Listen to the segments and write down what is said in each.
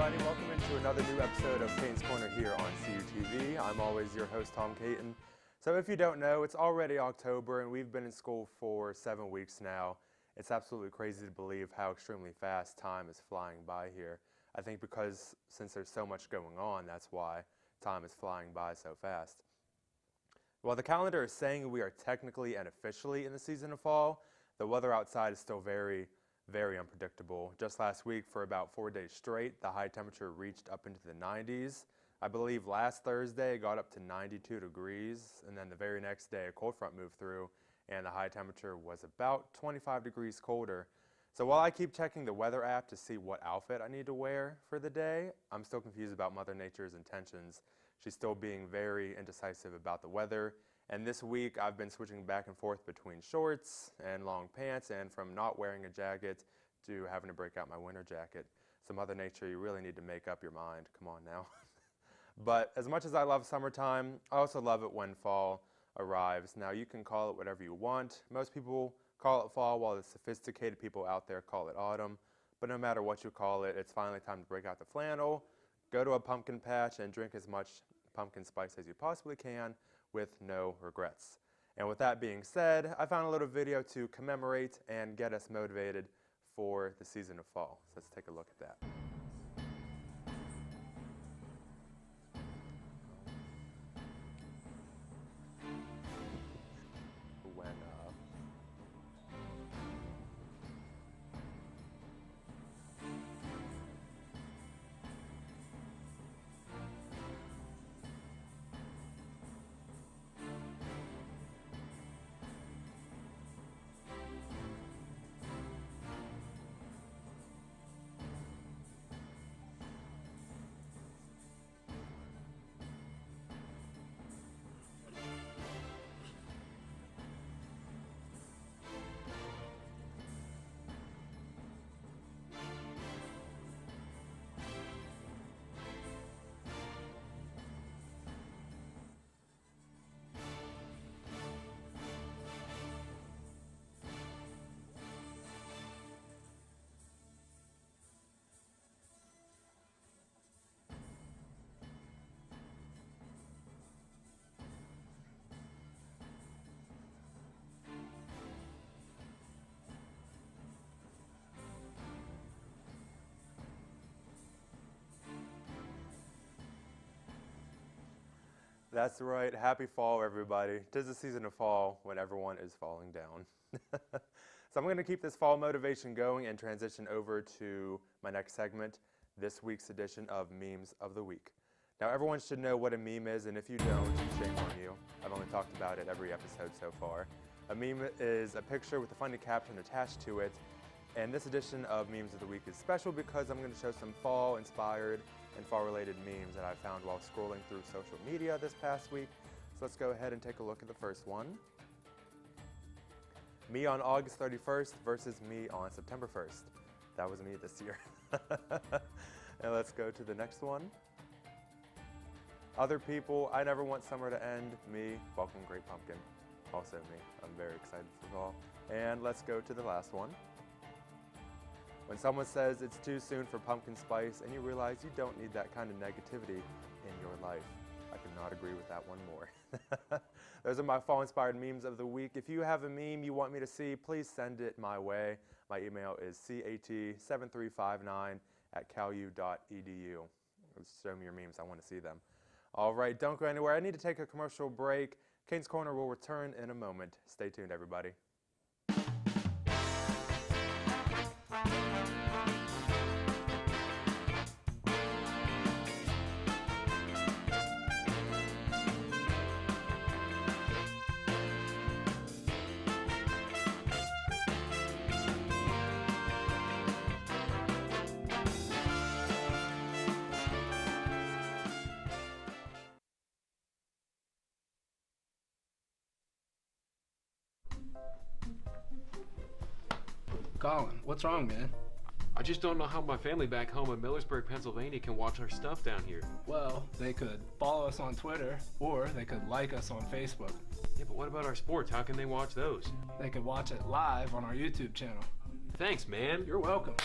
everybody. Welcome into another new episode of Caton's Corner here on CUTV. I'm always your host, Tom Caton. So if you don't know, it's already October and we've been in school for 7 weeks now. It's absolutely crazy to believe how extremely fast time is flying by here. I think because since there's so much going on, that's why time is flying by so fast. While the calendar is saying we are technically and officially in the season of fall, the weather outside is still very unpredictable. Just last week, for about 4 days straight, the high temperature reached up into the 90s. I believe last Thursday it got up to 92 degrees, and then the very next day a cold front moved through and the high temperature was about 25 degrees colder. So while I keep checking the weather app to see what outfit I need to wear for the day, I'm still confused about Mother Nature's intentions. She's still being very indecisive about the weather. And this week, I've been switching back and forth between shorts and long pants, and from not wearing a jacket to having to break out my winter jacket. So Mother Nature, you really need to make up your mind. Come on now. But as much as I love summertime, I also love it when fall arrives. Now, you can call it whatever you want. Most people call it fall, while the sophisticated people out there call it autumn. But no matter what you call it, it's finally time to break out the flannel, go to a pumpkin patch, and drink as much pumpkin spice as you possibly can, with no regrets. And with that being said, I found a little video to commemorate and get us motivated for the season of fall. So let's take a look at that. That's right. Happy fall, everybody. 'Tis the season of fall when everyone is falling down. So I'm going to keep this fall motivation going and transition over to my next segment, this week's edition of Memes of the Week. Now, everyone should know what a meme is, and if you don't, shame on you. I've only talked about it every episode so far. A meme is a picture with a funny caption attached to it, and this edition of Memes of the Week is special because I'm going to show some fall-inspired and fall-related memes that I found while scrolling through social media this past week. So let's go ahead and take a look at the first one. Me on August 31st versus me on September 1st. That was me this year. And let's go to the next one. Other people, I never want summer to end. Me, welcome Great Pumpkin. Also me. I'm very excited for fall. And let's go to the last one. When someone says it's too soon for pumpkin spice and you realize you don't need that kind of negativity in your life. I could not agree with that one more. Those are my fall-inspired memes of the week. If you have a meme you want me to see, please send it my way. My email is cat7359@calu.edu. Show me your memes. I want to see them. All right, don't go anywhere. I need to take a commercial break. Caton's Corner will return in a moment. Stay tuned, everybody. Colin, what's wrong, man? I just don't know how my family back home in Millersburg, Pennsylvania can watch our stuff down here. Well, they could follow us on Twitter, or they could like us on Facebook. Yeah, but what about our sports? How can they watch those? They could watch it live on our YouTube channel. Thanks, man. You're welcome.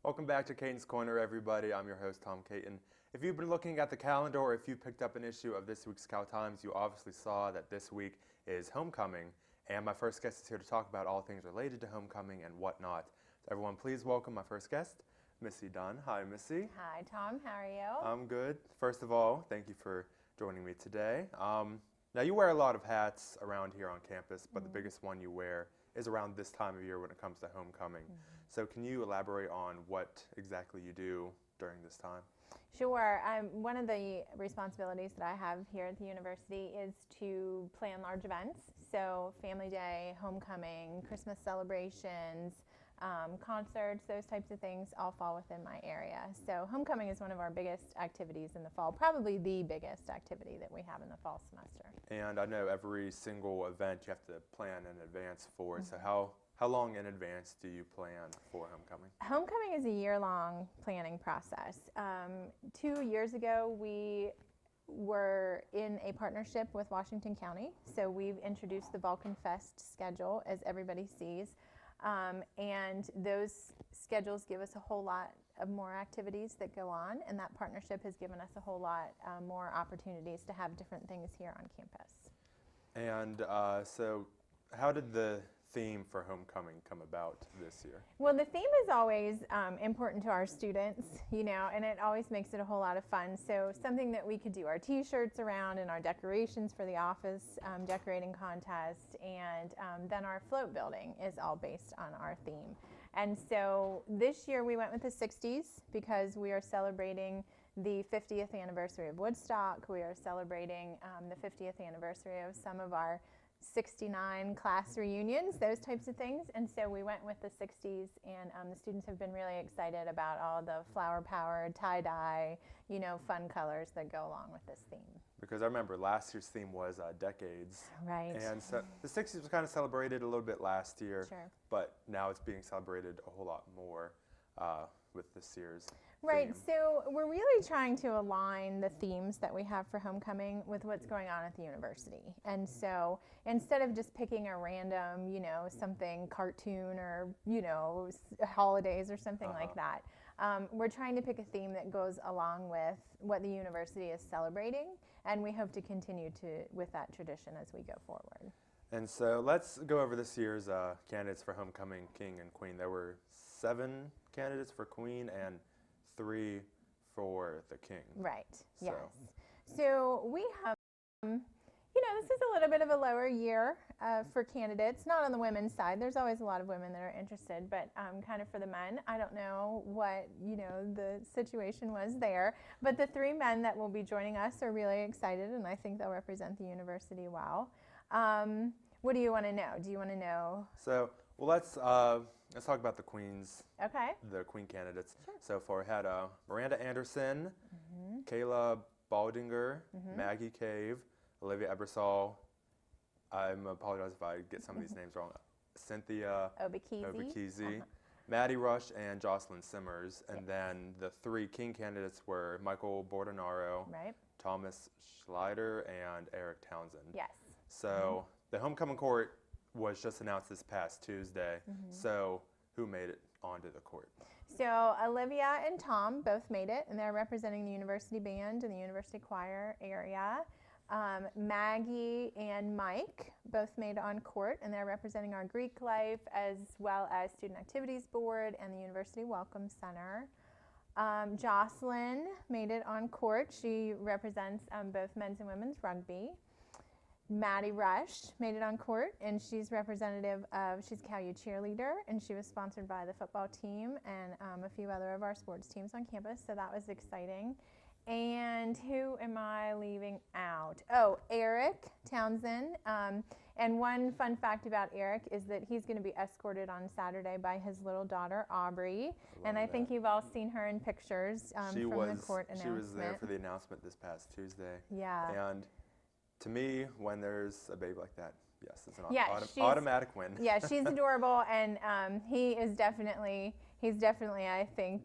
Welcome back to Caton's Corner, everybody. I'm your host, Tom Caton. If you've been looking at the calendar or if you picked up an issue of this week's Cal Times, you obviously saw that this week is homecoming. And my first guest is here to talk about all things related to homecoming and whatnot. So everyone, please welcome my first guest, Missy Dunn. Hi, Missy. Hi, Tom. How are you? I'm good. First of all, thank you for joining me today. Now, you wear a lot of hats around here on campus, but the biggest one you wear is around this time of year when it comes to homecoming. So can you elaborate on what exactly you do during this time? Sure. One of the responsibilities that I have here at the university is to plan large events. So Family Day, homecoming, Christmas celebrations, concerts, those types of things all fall within my area. So homecoming is one of our biggest activities in the fall, probably the biggest activity that we have in the fall semester. And I know every single event you have to plan in advance for. So how long in advance do you plan for homecoming? Homecoming is a year-long planning process. 2 years ago, we were in a partnership with Washington County. So we've introduced the Vulcan Fest schedule, as everybody sees. And those schedules give us a whole lot of more activities that go on, and that partnership has given us a whole lot more opportunities to have different things here on campus. And so how did the theme for homecoming come about this year? Well, the theme is always important to our students, and it always makes it a whole lot of fun. So something that we could do our t-shirts around and our decorations for the office decorating contest, and then our float building is all based on our theme. And so this year we went with the 60s because we are celebrating the 50th anniversary of Woodstock. We are celebrating the 50th anniversary of some of our 69 class reunions, those types of things. And so we went with the 60s, and the students have been really excited about all the flower-powered, tie-dye, fun colors that go along with this theme. Because I remember last year's theme was decades. Right. And so the 60s was kind of celebrated a little bit last year, Sure. but now it's being celebrated a whole lot more with this year's Right, theme. so we're really trying to align the themes that we have for homecoming with what's going on at the university. And so instead of just picking a random, something cartoon or, holidays or something like that, we're trying to pick a theme that goes along with what the university is celebrating, and we hope to continue with that tradition as we go forward. And so let's go over this year's candidates for homecoming king and queen. There were 7 candidates for queen and 3 for the king. Right, yes. So we have, this is a little bit of a lower year for candidates, not on the women's side. There's always a lot of women that are interested, but kind of for the men, I don't know what, the situation was there. But the 3 men that will be joining us are really excited, and I think they'll represent the university well. What do you want to know? Do you want to know? So, well, let's talk about the queens. Okay. The queen candidates. Sure. So far, we had Miranda Anderson, Kayla Baldinger, Maggie Cave, Olivia Ebersol. I apologize if I get some of these names wrong. Cynthia Obikizi. Maddie Rush, and Jocelyn Simmers. And then the 3 king candidates were Michael Bordenaro, Right. Thomas Schleider, and Eric Townsend. Yes. So the homecoming court was just announced this past Tuesday. So who made it onto the court? So Olivia and Tom both made it, and they're representing the university band and the university choir area. Maggie and Mike both made it on court, and they're representing our Greek life as well as Student Activities Board and the University Welcome Center. Jocelyn made it on court. She represents both men's and women's rugby. Maddie Rush made it on court, and she's representative of, she's CalU cheerleader, and she was sponsored by the football team and a few other of our sports teams on campus, so that was exciting. And who am I leaving out? Oh, Eric Townsend. And one fun fact about Eric is that he's going to be escorted on Saturday by his little daughter, Aubrey. And I think you've all seen her in pictures from the court announcement. She was there for the announcement this past Tuesday. Yeah. And to me, when there's a baby like that, yes, it's an Yeah, automatic win. Yeah, she's adorable, and he is definitely, He's definitely, I think,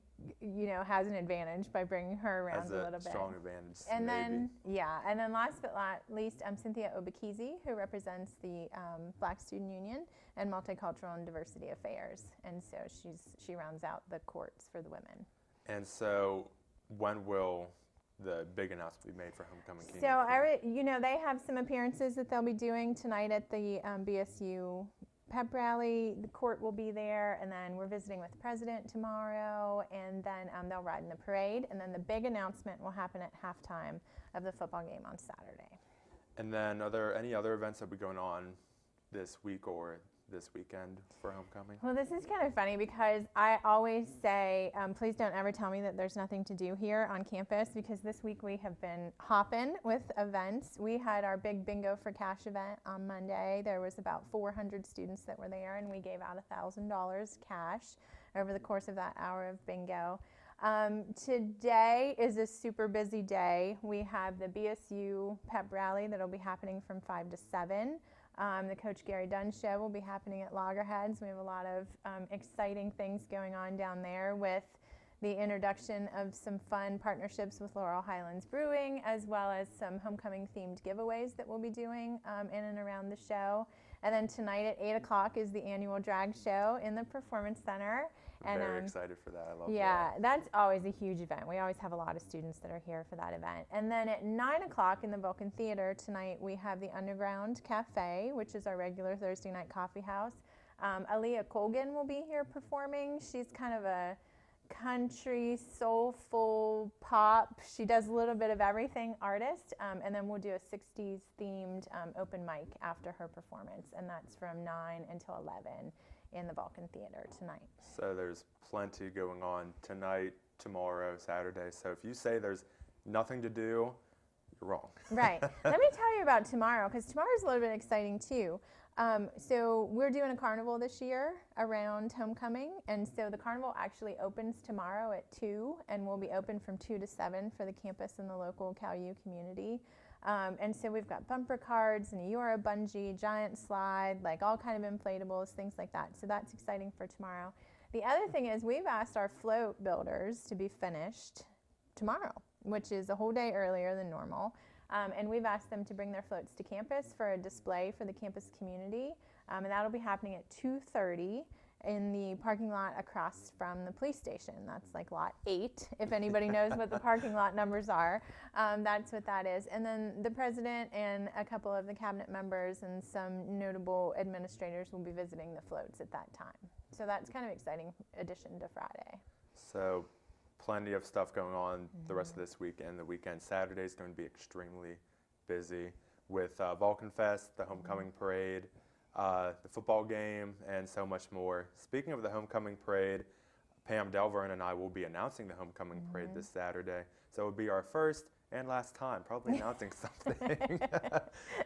has an advantage by bringing her around Has a little bit. strong advantage. And maybe. then last but not least, Cynthia Obakizi, who represents the Black Student Union and Multicultural and Diversity Affairs, and so she rounds out the courts for the women. And so, when will the big announcement be made for Homecoming King? So they have some appearances that they'll be doing tonight at the BSU pep rally. The court will be there, and then we're visiting with the president tomorrow, and then they'll ride in the parade, and then the big announcement will happen at halftime of the football game on Saturday. And then are there any other events that will be going on this week or this weekend for Homecoming? Well, this is kind of funny because I always say, please don't ever tell me that there's nothing to do here on campus, because this week we have been hopping with events. We had our big Bingo for Cash event on Monday. There was about 400 students that were there, and we gave out $1,000 cash over the course of that hour of bingo. Today is a super busy day. We have the BSU pep rally that'll be happening from 5 to 7. The Coach Gary Dunn show will be happening at Loggerheads. We have a lot of exciting things going on down there with the introduction of some fun partnerships with Laurel Highlands Brewing, as well as some homecoming-themed giveaways that we'll be doing in and around the show. And then tonight at 8 o'clock is the annual drag show in the Performance Center. And, Very excited for that. I love yeah, that's always a huge event. We always have a lot of students that are here for that event. And then at 9 o'clock in the Vulcan Theater tonight, we have the Underground Cafe, which is our regular Thursday night coffee house. Aaliyah Colgan will be here performing. She's kind of a country, soulful, pop. She does a little bit of everything artist. And then we'll do a 60s themed open mic after her performance. And that's from 9 until 11 in the Vulcan Theater tonight. So there's plenty going on tonight, tomorrow, Saturday. So if you say there's nothing to do, you're wrong. Right. Let me tell you about tomorrow, because tomorrow's a little bit exciting too. So we're doing a carnival this year around homecoming, and so the carnival actually opens tomorrow at 2, and will be open from 2 to 7 for the campus and the local CalU community. And so we've got bumper cards, and a Euro bungee, giant slide, like all kind of inflatables, things like that. So that's exciting for tomorrow. The other thing is we've asked our float builders to be finished tomorrow, which is a whole day earlier than normal. And we've asked them to bring their floats to campus for a display for the campus community. And that'll be happening at 2:30 in the parking lot across from the police station. That's like lot 8, if anybody knows what the parking lot numbers are. That's what that is. And then the president and a couple of the cabinet members and some notable administrators will be visiting the floats at that time. So that's kind of exciting addition to Friday. So plenty of stuff going on the rest of this week and the weekend. Saturday is going to be extremely busy with Vulcan Fest, the Homecoming Parade, the football game, and so much more. Speaking of the Homecoming Parade, Pam Delverne and I will be announcing the Homecoming Parade this Saturday. So it will be our first and last time probably announcing something.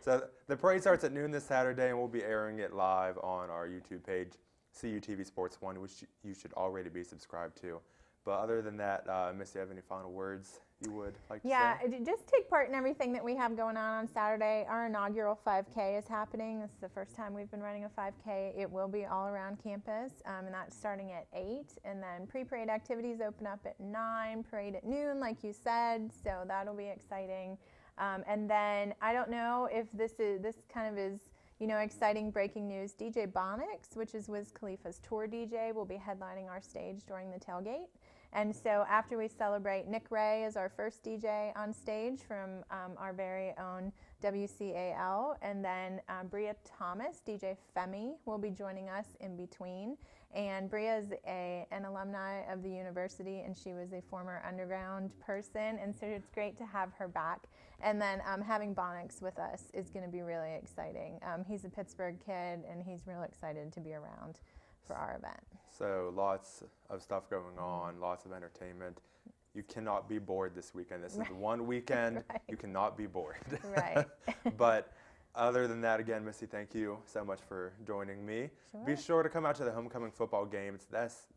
So the parade starts at noon this Saturday, and we'll be airing it live on our YouTube page, CUTV Sports 1, which you should already be subscribed to. But other than that, Miss, do you have any final words you would like to say? Yeah, just take part in everything that we have going on Saturday. Our inaugural 5K is happening. This is the first time we've been running a 5K. It will be all around campus, and that's starting at 8. And then pre-parade activities open up at 9, parade at noon, like you said, so that'll be exciting. And then I don't know if this kind of is, exciting breaking news. DJ Bonix, which is Wiz Khalifa's tour DJ, will be headlining our stage during the tailgate. And so after we celebrate, Nick Ray is our first DJ on stage from our very own WCAL. And then Bria Thomas, DJ Femi, will be joining us in between. And Bria is an alumni of the university, and she was a former underground person. And so it's great to have her back. And then having Bonix with us is going to be really exciting. He's a Pittsburgh kid, and he's real excited to be around for our event. So lots of stuff going on, lots of entertainment. You cannot be bored this weekend. This is the one weekend you cannot be bored. Right. But other than that, again, Missy, thank you so much for joining me. Sure. Be sure to come out to the homecoming football game. It's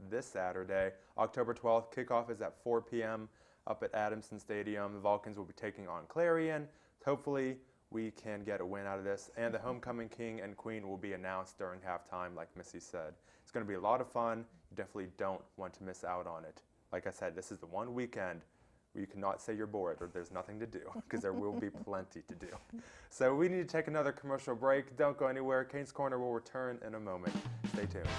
this Saturday, October 12th. Kickoff is at 4 p.m. up at Adamson Stadium. The Vulcans will be taking on Clarion. Hopefully, we can get a win out of this. And the homecoming king and queen will be announced during halftime, like Missy said. It's going to be a lot of fun. You You definitely don't want to miss out on it. Like I said, this is the one weekend where you cannot say you're bored or there's nothing to do, because there will be plenty to do. So we need to take another commercial break. Don't go anywhere. Caton's Corner will return in a moment. Stay tuned.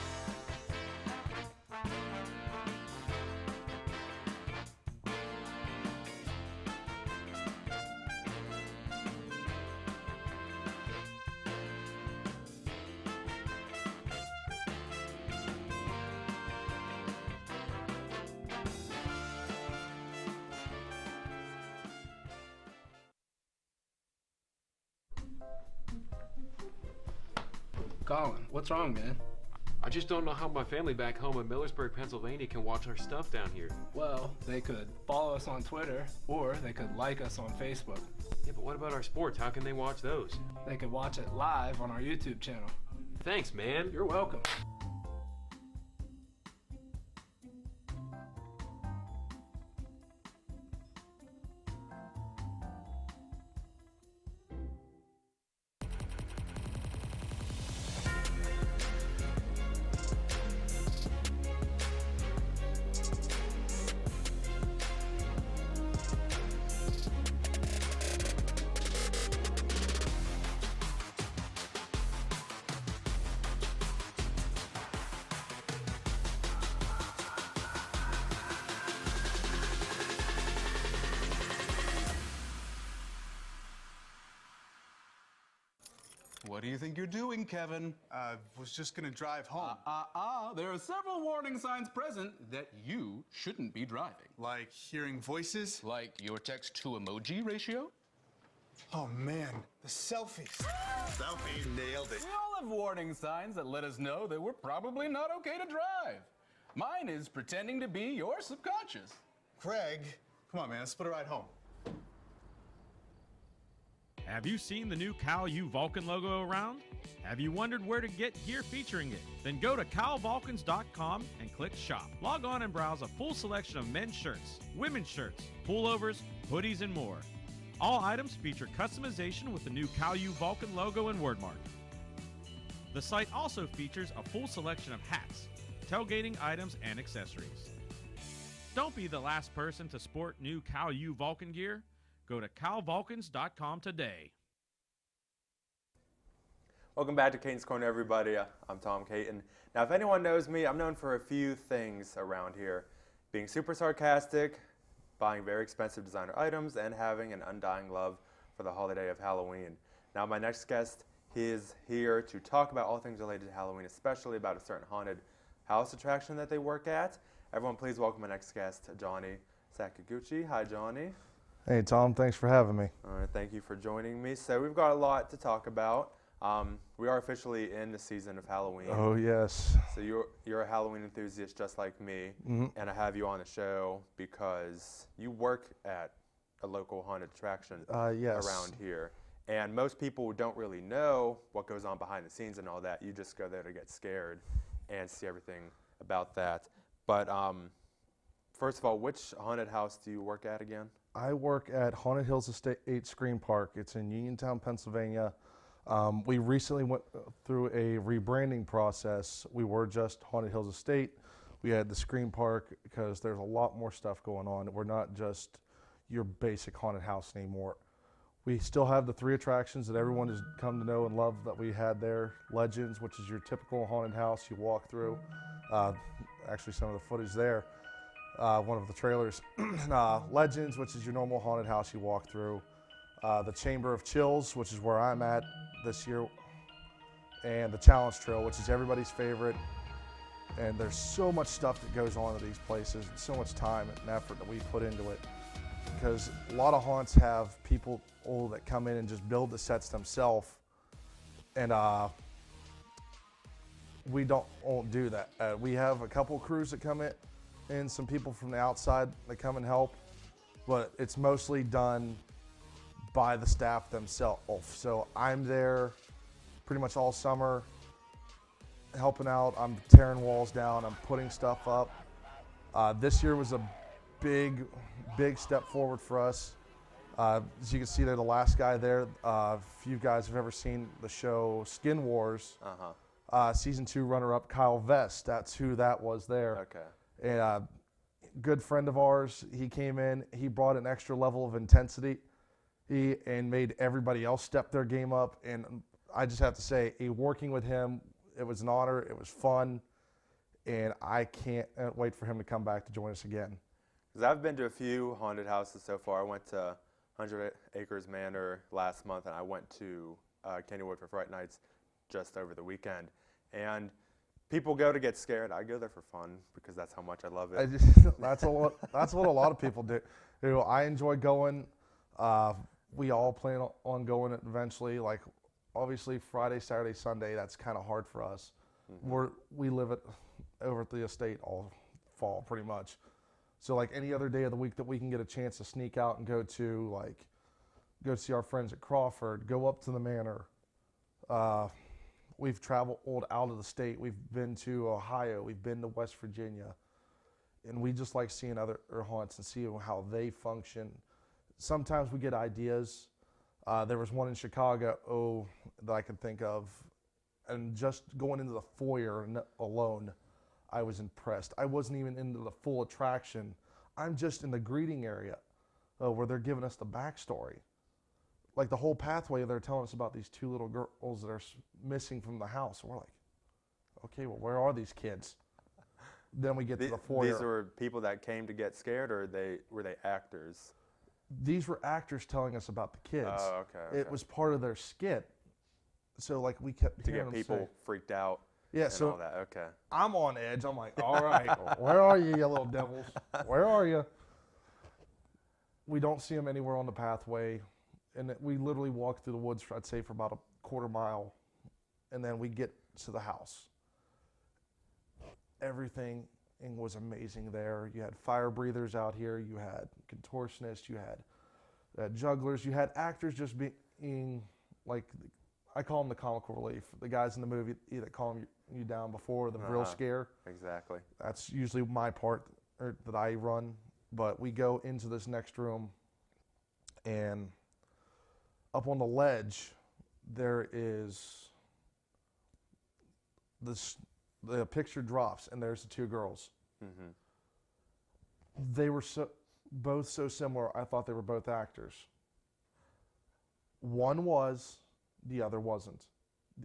Colin, what's wrong, man? I just don't know how my family back home in Millersburg, Pennsylvania can watch our stuff down here. Well, they could follow us on Twitter, or they could like us on Facebook. Yeah, but what about our sports? How can they watch those? They could watch it live on our YouTube channel. Thanks, man. You're welcome. What do you think you're doing, Kevin? Was just gonna drive home. There are several warning signs present that you shouldn't be driving. Like hearing voices? Like your text-to-emoji ratio? Oh man, the selfies. Selfie nailed it. We all have warning signs that let us know that we're probably not okay to drive. Mine is pretending to be your subconscious. Craig, come on man, let's put a ride home. Have you seen the new Cal U Vulcan logo around? Have you wondered where to get gear featuring it? Then go to calvulcans.com and click shop. Log on and browse a full selection of men's shirts, women's shirts, pullovers, hoodies, and more. All items feature customization with the new Cal U Vulcan logo and wordmark. The site also features a full selection of hats, tailgating items, and accessories. Don't be the last person to sport new Cal U Vulcan gear. Go to calvulcans.com today. Welcome back to Caton's Corner, everybody. I'm Tom Caton. Now, if anyone knows me, I'm known for a few things around here. Being super sarcastic, buying very expensive designer items, and having an undying love for the holiday of Halloween. Now, my next guest is here to talk about all things related to Halloween, especially about a certain haunted house attraction that they work at. Everyone, please welcome my next guest, Johnny Sakaguchi. Hi, Johnny. Hey, Tom. Thanks for having me. All right, thank you for joining me. So we've got a lot to talk about. We are officially in the season of Halloween. Oh, yes. So you're a Halloween enthusiast just like me, and I have you on the show because you work at a local haunted attraction Yes. around here. And most people don't really know what goes on behind the scenes and all that. You just go there to get scared and see everything about that. But first of all, which haunted house do you work at again? I work at Haunted Hills Estate Scream Park. It's in Uniontown, Pennsylvania. We recently went through a rebranding process. We were just Haunted Hills Estate. We had the Scream Park because there's a lot more stuff going on. We're not just your basic haunted house anymore. We still have the 3 attractions that everyone has come to know and love that we had there. Legends, which is your typical haunted house you walk through. Actually, some of the footage there. One of the trailers. Legends, which is your normal haunted house you walk through. The Chamber of Chills, which is where I'm at this year. And the Challenge Trail, which is everybody's favorite. And there's so much stuff that goes on at these places, and so much time and effort that we put into it. Because a lot of haunts have people that come in and just build the sets themselves. And we don't do that. We have a couple crews that come in and some people from the outside that come and help, but it's mostly done by the staff themselves. So I'm there pretty much all summer helping out. I'm tearing walls down, I'm putting stuff up. This year was a big step forward for us. As you can see there, the last guy there, if you guys have ever seen the show Skin Wars, Season 2 runner-up Kyle Vest. That's who that was there. Okay. And good friend of ours. He came in. He brought an extra level of intensity. And made everybody else step their game up. And I just have to say, working with him, it was an honor. It was fun. And I can't wait for him to come back to join us again. Because I've been to a few haunted houses so far. I went to 100 Acres Manor last month, and I went to Kennywood for Fright Nights just over the weekend. And people go to get scared. I go there for fun because that's how much I love it. That's what a lot of people do. You know, I enjoy going. We all plan on going eventually. Like, obviously, Friday, Saturday, Sunday, that's kind of hard for us. Mm-hmm. We live over at the estate all fall, pretty much. So, like, any other day of the week that we can get a chance to sneak out and go see our friends at Crawford, go up to the manor. We've traveled out of the state. We've been to Ohio. We've been to West Virginia. And we just like seeing other haunts and seeing how they function. Sometimes we get ideas. There was one in Chicago that I can think of. And just going into the foyer alone, I was impressed. I wasn't even into the full attraction. I'm just in the greeting area where they're giving us the backstory. Like the whole pathway, they're telling us about these 2 little girls that are missing from the house. And we're like, okay, well, where are these kids? Then we get to the foyer. These were people that came to get scared, or were they actors? These were actors telling us about the kids. Oh, okay. It was part of their skit. So, like, we kept to hearing get them people say, freaked out. Yeah, and so all that. Okay. I'm on edge. I'm like, all right, where are you little devils? Where are you? We don't see them anywhere on the pathway. And we literally walk through the woods, I'd say, for about a quarter mile. And then we get to the house. Everything was amazing there. You had fire breathers out here. You had contortionists. You had jugglers. You had actors just being, like, I call them the comical relief. The guys in the movie that calm you down before the real scare. Exactly. That's usually my part that I run. But we go into this next room, and up on the ledge, there is the picture drops, and there's the 2 girls. Mm-hmm. They were both so similar, I thought they were both actors. One was, the other wasn't.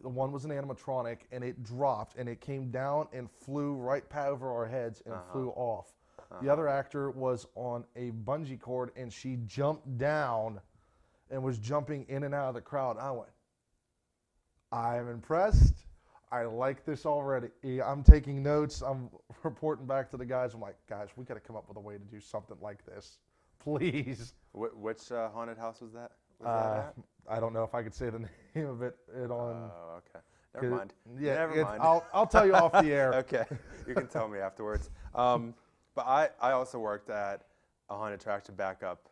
The one was an animatronic, and it dropped, and it came down and flew right over our heads and flew off. The other actor was on a bungee cord, and she jumped down and was jumping in and out of the crowd. I went, I'm impressed. I like this already. I'm taking notes. I'm reporting back to the guys. I'm like, guys, we got to come up with a way to do something like this. Please. Which haunted house was that? That at? I don't know if I could say the name of it on. Oh, okay. Never mind. Yeah, Never mind. I'll tell you off the air. Okay. You can tell me afterwards. But I also worked at a haunted attraction back up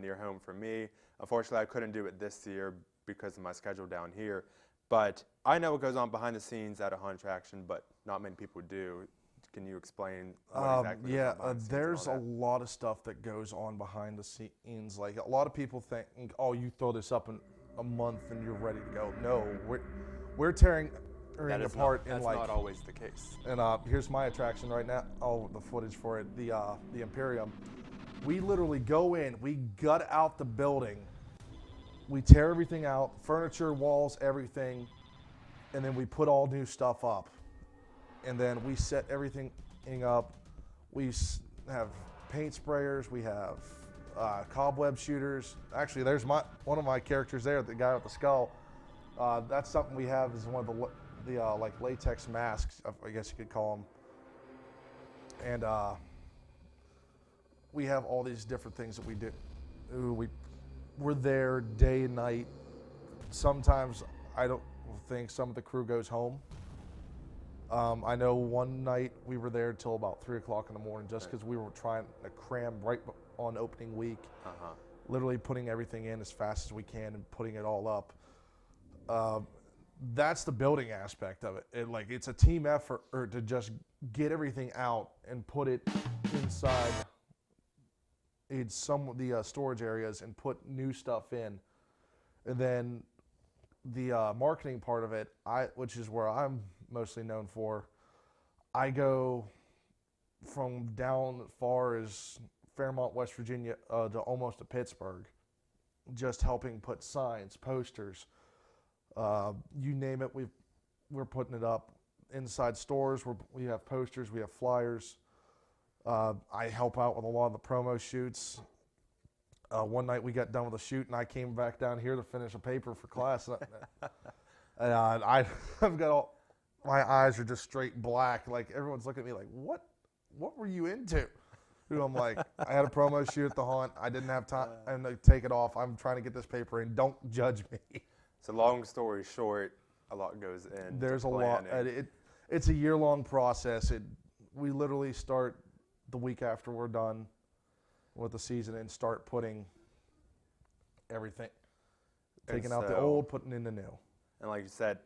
near home for me. Unfortunately, I couldn't do it this year because of my schedule down here. But I know what goes on behind the scenes at a haunted attraction, but not many people do. Can you explain what exactly goes on behind the scenes there's and a all lot of stuff that goes on behind the scenes. Like, a lot of people think, oh, you throw this up in a month and you're ready to go. No, we're tearing that? apart in That's like. not always the case. And here's my attraction right now. Oh, the footage for it, the Imperium. We literally go in, we gut out the building, we tear everything out, furniture, walls, everything, and then we put all new stuff up. And then we set everything up. We have paint sprayers, we have cobweb shooters. Actually, there's one of my characters there, the guy with the skull. That's something we have is one of the like latex masks, I guess you could call them. And we have all these different things that we do. We're there day and night. Sometimes I don't think some of the crew goes home. I know one night we were there till about 3 o'clock in the morning just because we were trying to cram right on opening week. Literally putting everything in as fast as we can and putting it all up. That's the building aspect of it. It's a team effort to just get everything out and put it inside some of the storage areas and put new stuff in. And then the marketing part of it, which is where I'm mostly known for. I go from down as far as Fairmont, West Virginia, to almost to Pittsburgh, just helping put signs, posters, you name it. We're putting it up inside stores. We have posters, we have flyers. I help out with a lot of the promo shoots. One night we got done with a shoot, and I came back down here to finish a paper for class. And I've got my eyes are just straight black. Like, everyone's looking at me like, what were you into? Dude, I'm like, I had a promo shoot at the Haunt. I didn't have time and to take it off. I'm trying to get this paper in. Don't judge me. So long story short, a lot goes in. There's a lot. It's a year-long process. We literally start the week after we're done with the season and start putting everything, taking out the old, putting in the new. And like you said,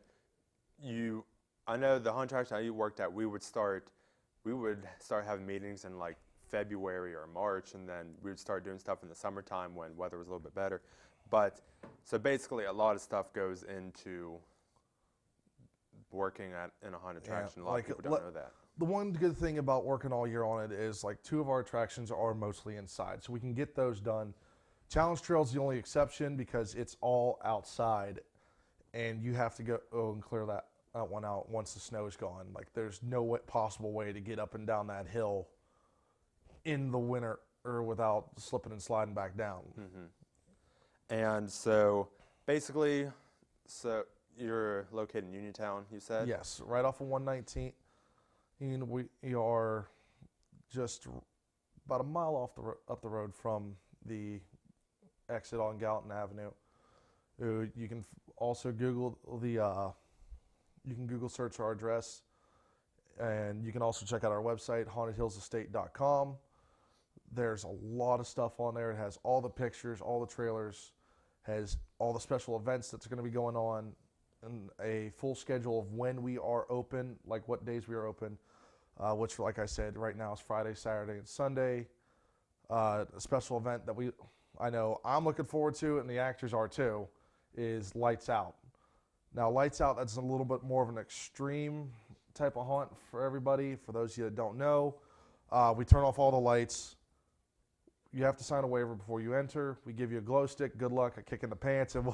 I know the Haunt Attraction you worked at, we would start having meetings in like February or March, and then we would start doing stuff in the summertime when weather was a little bit better. But so basically a lot of stuff goes into working in a Haunt Attraction. A lot of people don't know that. The one good thing about working all year on it is, like, 2 of our attractions are mostly inside, so we can get those done. Challenge Trail's the only exception because it's all outside, and you have to go and clear that one out once the snow is gone. Like, there's no possible way to get up and down that hill in the winter or without slipping and sliding back down. Mm-hmm. And so basically, you're located in Uniontown, you said? Yes, right off of 119. And we are just about a mile up the road from the exit on Gallatin Avenue. You can also Google you can Google search our address, and you can also check out our website, hauntedhillsestate.com. There's a lot of stuff on there. It has all the pictures, all the trailers, has all the special events that's going to be going on, and a full schedule of when we are open, like what days we are open, which, like I said, right now is Friday, Saturday, and Sunday. A special event that I know I'm looking forward to, and the actors are too, is Lights Out. Now, Lights Out, that's a little bit more of an extreme type of haunt for everybody. For those of you that don't know, we turn off all the lights. You have to sign a waiver before you enter. We give you a glow stick. Good luck, a kick in the pants, and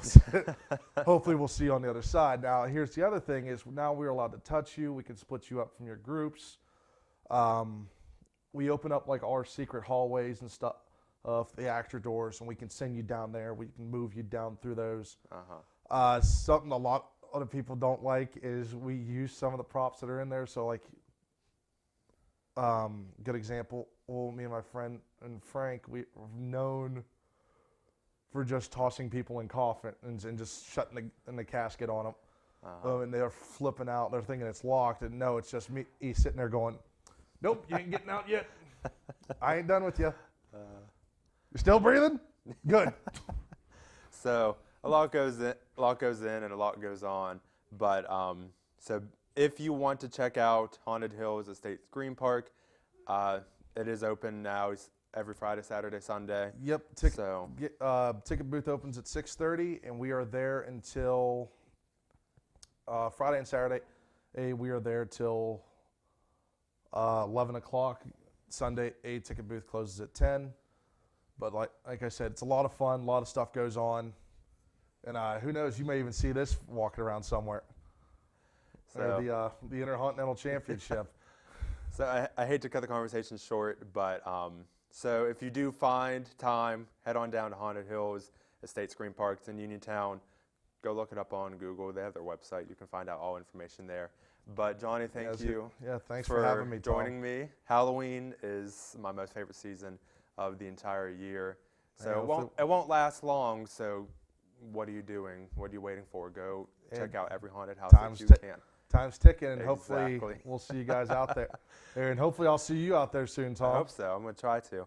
hopefully we'll see you on the other side. Now, here's the other thing is now we're allowed to touch you. We can split you up from your groups. We open up like our secret hallways and stuff of the actor doors, and we can send you down there. We can move you down through those. Something a lot of people don't like is we use some of the props that are in there. So, like, good example, me and my friend and Frank, we're known for just tossing people in coffins and just shutting the casket on them. And they're flipping out. They're thinking it's locked, and no, it's just me. He's sitting there going, "Nope, you ain't getting out yet. I ain't done with you. You're still breathing? Good." So a lot goes in, and a lot goes on. But so if you want to check out Haunted Hills Estate Green Park, it is open now. It's every Friday, Saturday, Sunday. Yep. Ticket booth opens at 6:30, and we are there until Friday and Saturday. We are there till 11 o'clock. Sunday, ticket booth closes at 10. But like I said, it's a lot of fun. A lot of stuff goes on. And who knows, you may even see this walking around somewhere. So, the Intercontinental Championship. So I hate to cut the conversation short, but so if you do find time, head on down to Haunted Hills Estate Green Park. It's in Uniontown. Go look it up on Google. They have their website. You can find out all information there. But Johnny, thank you. Yeah, thanks for having me, Tom. joining me. Halloween is my most favorite season of the entire year. So it won't last long. So what are you doing? What are you waiting for? Go check out every haunted house that you can. Time's ticking, and Exactly. hopefully we'll see you guys out there. And hopefully I'll see you out there soon, Tom. I hope so. I'm going to try to.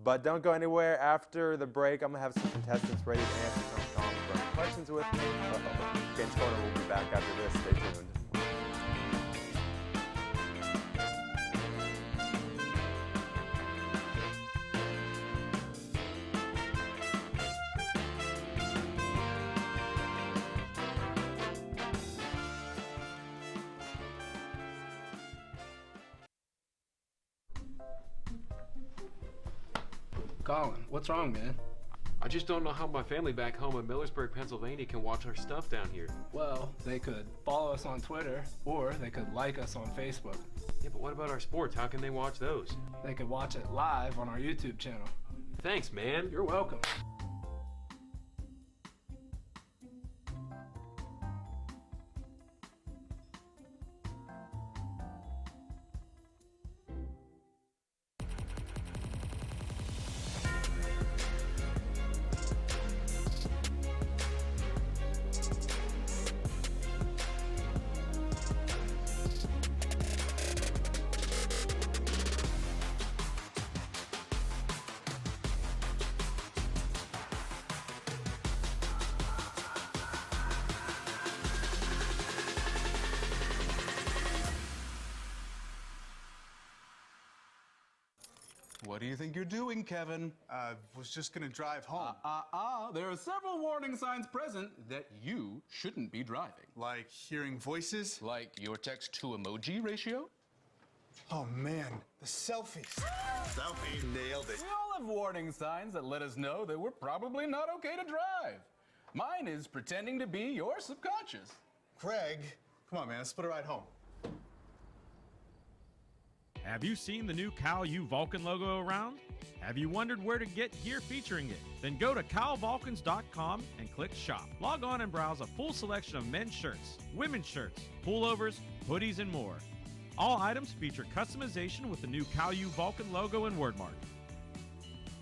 But don't go anywhere. After the break, I'm going to have some contestants ready to answer some common questions with me. Caton's Corner will be back after this. Stay tuned. Colin, what's wrong, man? I just don't know how my family back home in Millersburg, Pennsylvania can watch our stuff down here. Well, they could follow us on Twitter, or they could like us on Facebook. Yeah, but what about our sports? How can they watch those? They could watch it live on our YouTube channel. Thanks, man. You're welcome. What do you think you're doing, Kevin? Was just gonna drive home. There are several warning signs present that you shouldn't be driving. Like hearing voices? Like your text-to-emoji ratio? Oh man, the selfies. Selfie. Nailed it. We all have warning signs that let us know that we're probably not okay to drive. Mine is pretending to be your subconscious. Craig, come on, man, let's split a ride home. Have you seen the new Cal U Vulcan logo around? Have you wondered where to get gear featuring it? Then go to calvulcans.com and click shop. Log on and browse a full selection of men's shirts, women's shirts, pullovers, hoodies, and more. All items feature customization with the new Cal U Vulcan logo and wordmark.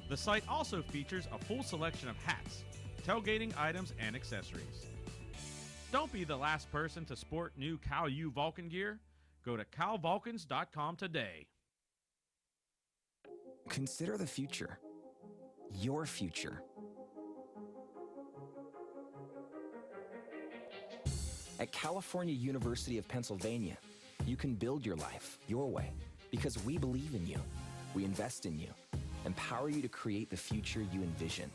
The site also features a full selection of hats, tailgating items, and accessories. Don't be the last person to sport new Cal U Vulcan gear. Go to calvulcans.com today. Consider the future. Your future. At California University of Pennsylvania, you can build your life your way because we believe in you. We invest in you, empower you to create the future you envision.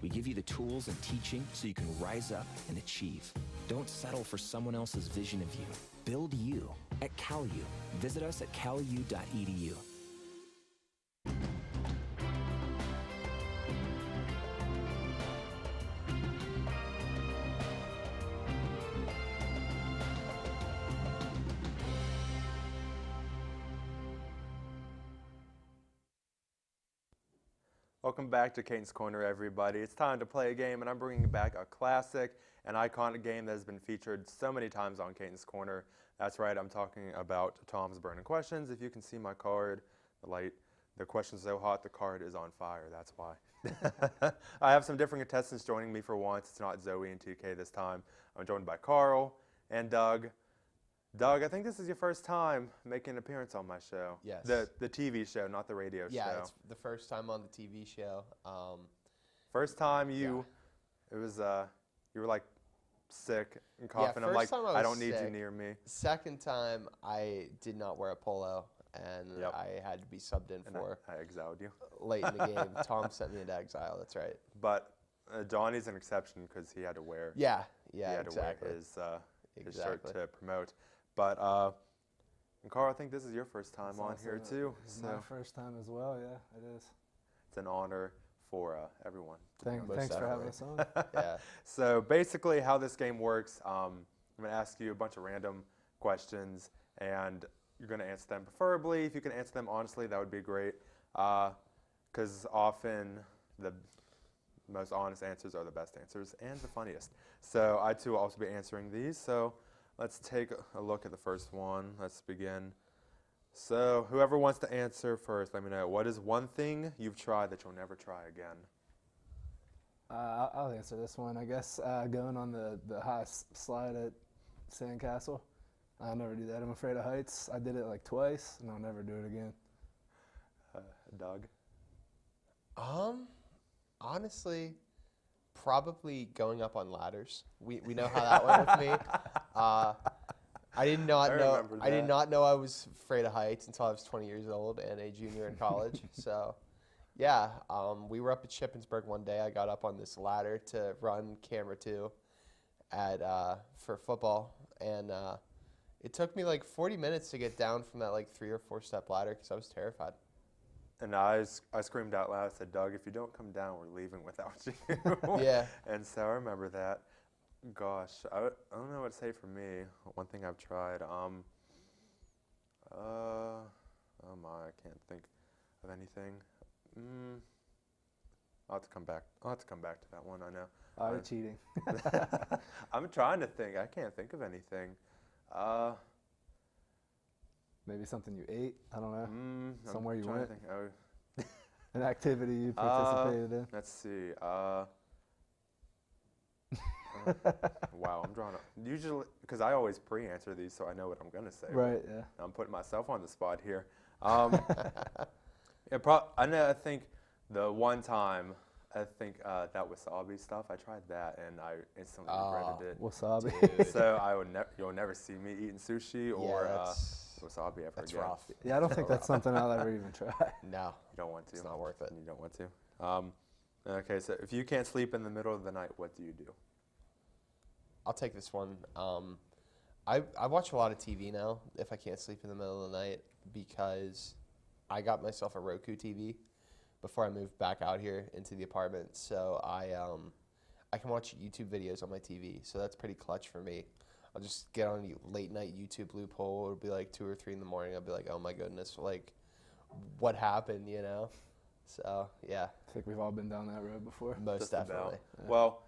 We give you the tools and teaching so you can rise up and achieve. Don't settle for someone else's vision of you. Build you at CalU. Visit us at calu.edu. Welcome back to Caton's Corner, everybody. It's time to play a game, and I'm bringing back a classic and iconic game that has been featured so many times on Caton's Corner. That's right, I'm talking about Tom's Burning Questions. If you can see my card, the question's so hot, the card is on fire. That's why. I have some different contestants joining me for once. It's not Zoe and TK this time. I'm joined by Carl and Doug. Doug, I think this is your first time making an appearance on my show. Yes. The TV show, not the radio show. Yeah, it's the first time on the TV show. First time you were like sick and coughing. Yeah, I'm like, first time I don't need sick. you near me. Second time, I did not wear a polo, and Yep. I had to be subbed in And for I exiled you. late in the game. Tom sent me into exile. That's right. But Johnny's an exception because he had to wear. Yeah, he had exactly. to wear his shirt Exactly. to promote. But and Carl, I think this is your first time It's on also here too. My So first time as well, yeah, it is. it's an honor for everyone. Most Thanks for having us on. Yeah. So basically how this game works, I'm going to ask you a bunch of random questions, and you're going to answer them. Preferably, if you can answer them honestly, that would be great, because often the most honest answers are the best answers and the funniest. So I too will also be answering these. So let's take a look at the first one. Let's begin. So whoever wants to answer first, let me know. What is one thing you've tried that you'll never try again? I'll answer this one, I guess. Going on the high slide at Sandcastle. I'll never do that. I'm afraid of heights. I did it like twice, and I'll never do it again. Doug? Honestly, probably going up on ladders. We know how that went with me. I did not know I was afraid of heights until I was 20 years old and a junior in college. So, yeah, we were up at Shippensburg one day. I got up on this ladder to run camera 2 for football, and it took me like 40 minutes to get down from that like 3 or 4 step ladder because I was terrified. And I screamed out loud. I said, "Doug, if you don't come down, we're leaving without you." Yeah. And so I remember that. Gosh, I don't know what to say for me. One thing I've tried. Oh my, I can't think of anything. I'll have to come back. I'll have to come back to that one. I know. Oh, you're cheating. I'm trying to think. I can't think of anything. Maybe something you ate. I don't know. Somewhere you trying to went. think. An activity you participated in. Let's see. Wow, I'm drawing. Usually, because I always pre-answer these, so I know what I'm gonna say. Right. Yeah. I'm putting myself on the spot here. I think the one time, that wasabi stuff, I tried that and I instantly regretted it. Wasabi. So you'll never see me eating sushi or wasabi ever That's again. rough. Yeah, I don't think that's something I'll ever even try. No. You don't want to. It's not worth it. You don't want to. Okay, so if you can't sleep in the middle of the night, what do you do? I'll take this one. I watch a lot of TV now if I can't sleep in the middle of the night because I got myself a Roku TV before I moved back out here into the apartment. So I can watch YouTube videos on my TV. So that's pretty clutch for me. I'll just get on a late night YouTube loophole. It'll be like 2 or 3 in the morning. I'll be like, oh my goodness, like what happened, you know? So yeah. I think we've all been down that road before. Most Just definitely. about. Well,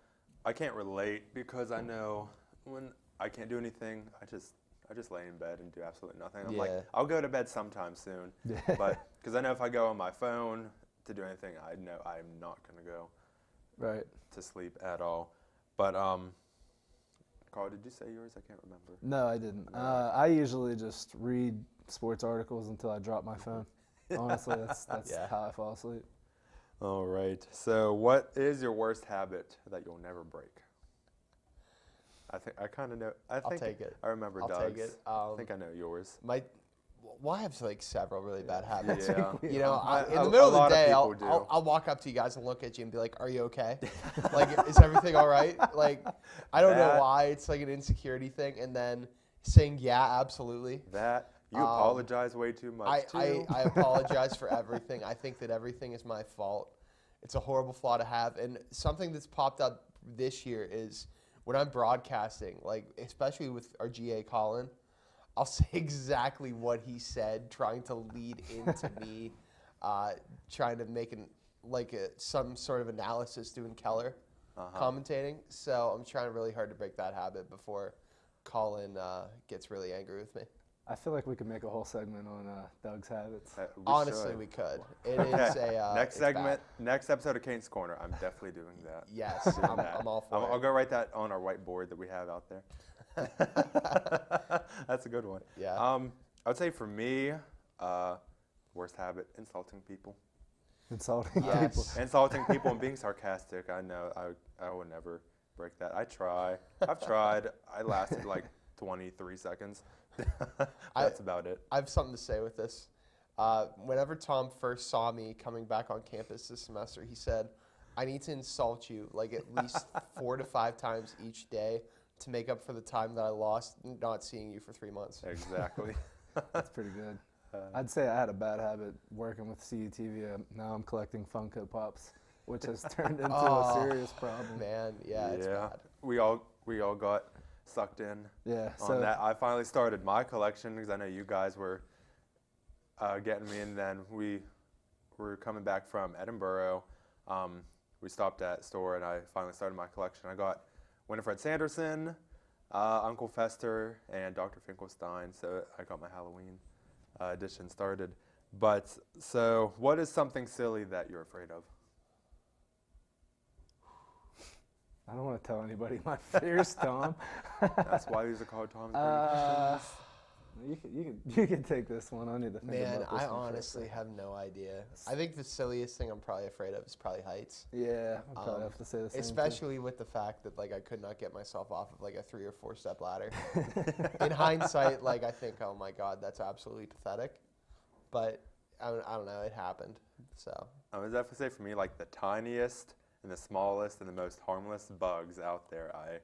I can't relate because I know when I can't do anything, I just lay in bed and do absolutely nothing. I'm like, I'll go to bed sometime soon, but because I know if I go on my phone to do anything, I know I'm not gonna go to sleep at all. But Carl, did you say yours? I can't remember. No, I didn't. I usually just read sports articles until I drop my phone. Honestly, that's how I fall asleep. All right. So, what is your worst habit that you'll never break? I kind of know. I'll take it. I remember I'll Doug's. take it. I think I know yours. I have like several really bad habits. Yeah. You know, in A the middle of the lot of day, people I'll walk up to you guys and look at you and be like, "Are you okay? Like, is everything all right?" Like, I don't know why it's like an insecurity thing, and then saying, "Yeah, absolutely." You apologize way too much too. I apologize for everything. I think that everything is my fault. It's a horrible flaw to have, and something that's popped up this year is when I'm broadcasting, like especially with our GA Colin, I'll say exactly what he said, trying to lead into me, trying to make some sort of analysis doing Keller commentating. So I'm trying really hard to break that habit before Colin gets really angry with me. I feel like we could make a whole segment on Doug's habits. Honestly, we could. It is a next segment, next episode of Caton's Corner. I'm definitely doing that. Yes, I'm all for it. I'll go write that on our whiteboard that we have out there. That's a good one. Yeah. I would say for me, worst habit: insulting people. Insulting people. Insulting people and being sarcastic. I know I would never break that. I've tried. I lasted like 23 seconds. That's about it. I have something to say with this. Whenever Tom first saw me coming back on campus this semester, he said, I need to insult you like at least 4 to 5 times each day to make up for the time that I lost not seeing you for 3 months. Exactly. That's pretty good. I'd say I had a bad habit working with CUTV. Now I'm collecting Funko Pops, which has turned into a serious problem. Man, it's bad. We all got sucked in on that. I finally started my collection because I know you guys were getting me, and then we were coming back from Edinburgh. We stopped at a store, and I finally started my collection. I got Winifred Sanderson, Uncle Fester, and Dr. Finkelstein, so I got my Halloween edition started. But, so what is something silly that you're afraid of? I don't want to tell anybody my fears, Tom. That's why these are called Tom's Brady questions. You can take this one. I need to think Man, about this I honestly have no idea. I think the silliest thing I'm probably afraid of is probably heights. Yeah, I'll probably have to say the same especially with the fact that like I could not get myself off of like a 3 or 4 step ladder. In hindsight, like I think, oh my God, that's absolutely pathetic. But I don't know, it happened. So I would definitely say for me, like the tiniest and the smallest and the most harmless bugs out there, I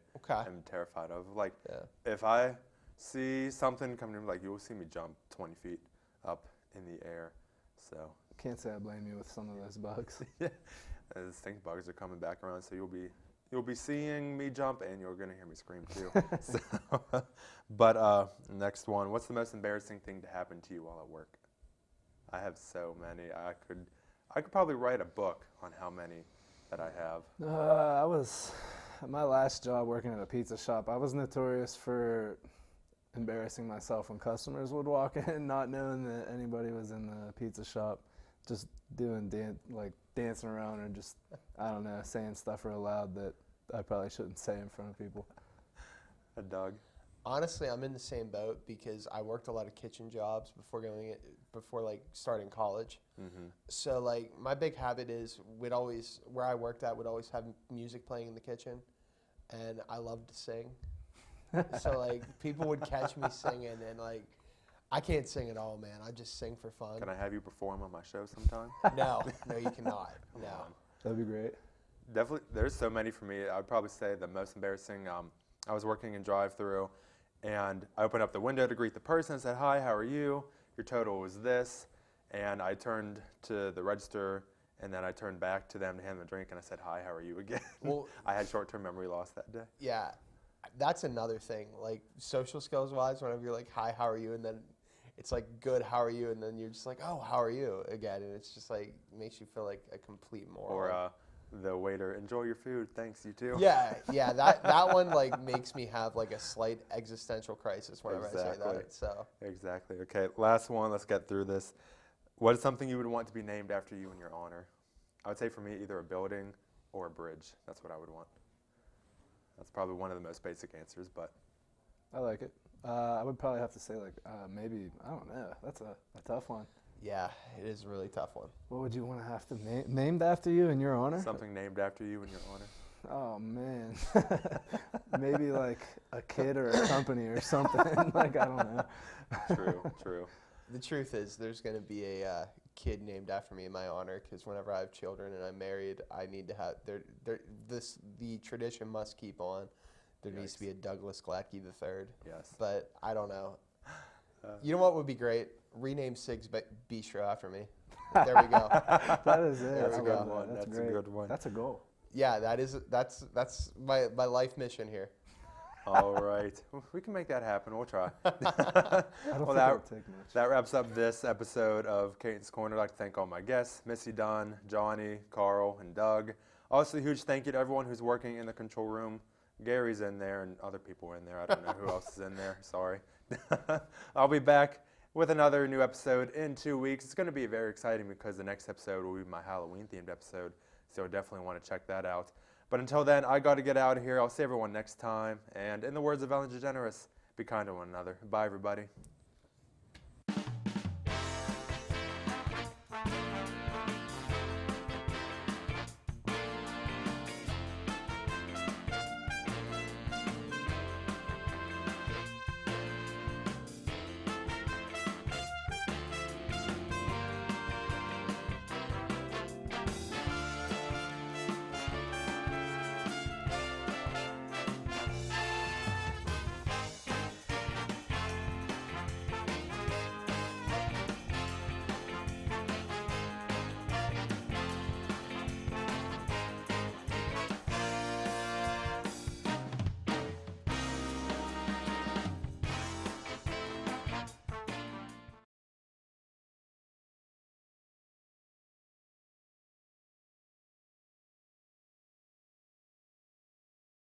am terrified of. Like, if I see something coming in, like, you will see me jump 20 feet up in the air. So can't say I blame you with some of those bugs. Yeah. The stink bugs are coming back around, so you'll be seeing me jump and you're gonna hear me scream too. So, but next one, what's the most embarrassing thing to happen to you while at work? I have so many. I could probably write a book on how many that I have. I was at my last job working at a pizza shop. I was notorious for embarrassing myself when customers would walk in, not knowing that anybody was in the pizza shop, just doing dancing around or just, I don't know, saying stuff real loud that I probably shouldn't say in front of people. Doug? Honestly, I'm in the same boat because I worked a lot of kitchen jobs before like starting college. Mm-hmm. So like my big habit is where I worked at would always have music playing in the kitchen, and I loved to sing. So like people would catch me singing, and like I can't sing at all, man. I just sing for fun. Can I have you perform on my show sometime? No, you cannot. No. That'd be great. Definitely, there's so many for me. I'd probably say the most embarrassing, I was working in drive-thru, and I opened up the window to greet the person and said, "Hi, how are you? Your total was this." And I turned to the register, and then I turned back to them to hand them a drink, and I said, "Hi, how are you?" again. Well, I had short-term memory loss that day. yeah, that's another thing. Like social skills-wise, whenever you're like, "Hi, how are you?" and then it's like, "Good, how are you?" and then you're just like, "Oh, how are you?" again, and it's just like makes you feel like a complete moron. Or the waiter, "Enjoy your food, thanks, you too." Yeah, that one like makes me have like a slight existential crisis whenever I say that. So Exactly. Okay, last one. Let's get through this. What is something you would want to be named after you in your honor? I would say for me, either a building or a bridge. That's what I would want. That's probably one of the most basic answers, but I like it. I would probably have to say maybe, I don't know. That's a tough one. yeah, it is a really tough one. What would you want to have to named after you in your honor? something named after you in your honor. Oh man, maybe like a kid or a company or something. Like I don't know. True. The truth is, there's going to be a kid named after me in my honor because whenever I have children and I'm married, I need to have the tradition must keep on. There needs to be a Douglas Gladkey III. Yes. But I don't know. You know what would be great? Rename Sig's Bistro after me. There we go. That is it. That's a I love good one. that. That's great. a good one. That's a goal. Yeah, that's my life mission here. All right. We can make that happen. We'll try. I don't think it'll take much. That wraps up this episode of Caton's Corner. I'd like to thank all my guests, Missy Dunn, Johnny, Carl, and Doug. Also, a huge thank you to everyone who's working in the control room. Gary's in there and other people are in there. I don't know who else is in there. Sorry. I'll be back with another new episode in 2 weeks. It's going to be very exciting because the next episode will be my Halloween-themed episode, so I definitely want to check that out. But until then, I got to get out of here. I'll see everyone next time. And in the words of Ellen DeGeneres, be kind to one another. Bye, everybody.